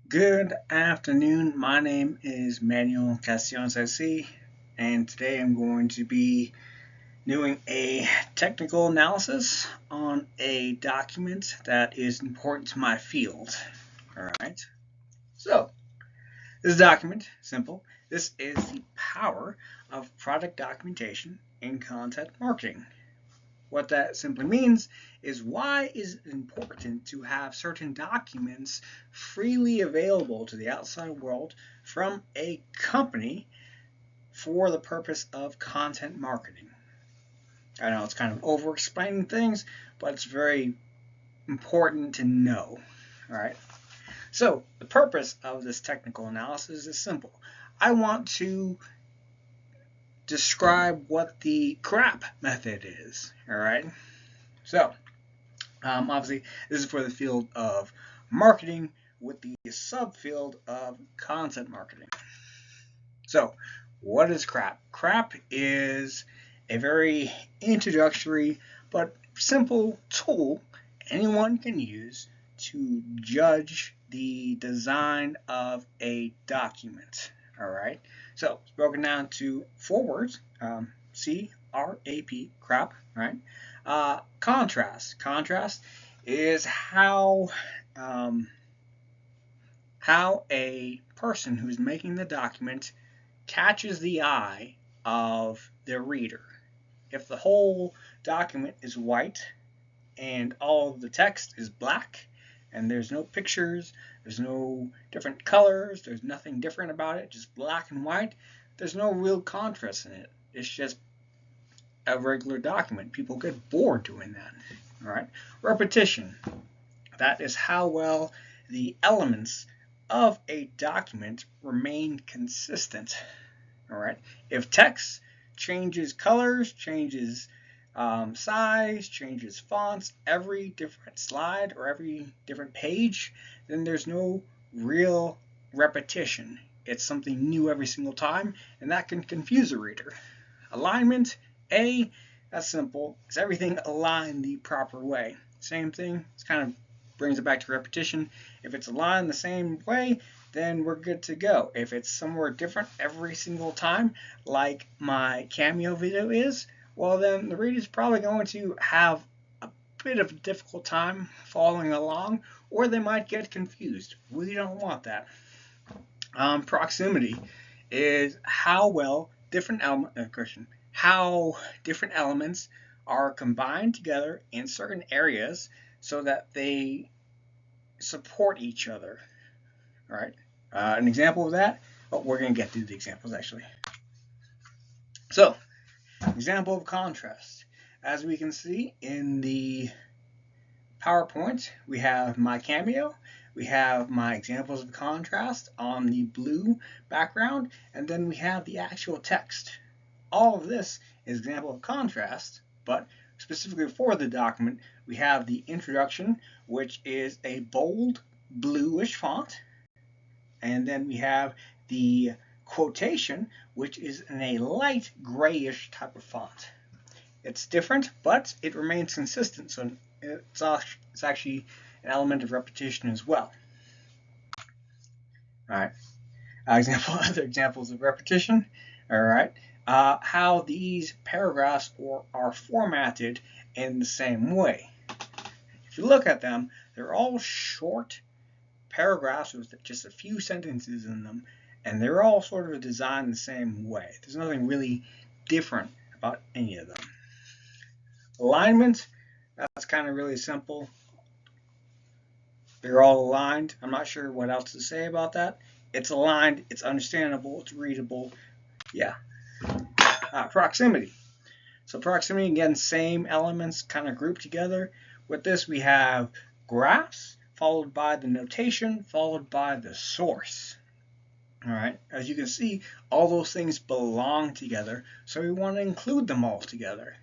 Good afternoon. My name is Manuel Castellanos SC, and today I'm going to be doing a technical analysis on a document that is important to my field. All right. So, this document, simple. This is the power of product documentation in content marketing. What that simply means is why is it important to have certain documents freely available to the outside world from a company for the purpose of content marketing? I know it's kind of over explaining things, but it's very important to know. All right. So, the purpose of this technical analysis is simple. I want to describe what the CRAP method is. All right. So, obviously, this is for the field of marketing with the subfield of content marketing. So, what is CRAP? CRAP is a very introductory but simple tool anyone can use to judge the design of a document. All right. So it's broken down to four words: CRAP, crap. Right. Contrast. Contrast is how a person who's making the document catches the eye of the reader. If the whole document is white and all of the text is black and there's no pictures, there's no different colors, there's nothing different about it, just black and white, there's no real contrast in it. It's just a regular document. People get bored doing that. All right. Repetition. That is how well the elements of a document remain consistent. All right. If text changes colors, changes size, changes fonts every different slide or every different page, then there's no real repetition. It's something new every single time, and that can confuse a reader. Alignment, that's simple. It's everything aligned the proper way. Same thing, it's kind of brings it back to repetition. If it's aligned the same way, then we're good to go. If it's somewhere different every single time, like my Cameo video is, well, then the reader's probably going to have a bit of a difficult time following along, or they might get confused. We don't want that. Proximity is how well different how different elements are combined together in certain areas so that they support each other. All right. An example of that. Oh, we're going to get through the examples actually. So, example of contrast. As we can see in the PowerPoint, we have my Cameo, we have my examples of contrast on the blue background, and then we have the actual text. All of this is an example of contrast, but specifically for the document, we have the introduction, which is a bold bluish font, and then we have the quotation, which is in a light grayish type of font. It's different, but it remains consistent, so it's actually an element of repetition as well. All right. Other examples of repetition. All right. How these paragraphs are formatted in the same way. If you look at them, they're all short paragraphs with just a few sentences in them, and they're all sort of designed the same way. There's nothing really different about any of them. Alignment, that's kind of really simple. They're all aligned. I'm not sure what else to say about that. It's aligned, it's understandable, it's readable. Yeah. Proximity. So proximity, again, same elements kind of grouped together. With this, we have graphs, followed by the notation, followed by the source. All right, as you can see, all those things belong together, so we want to include them all together.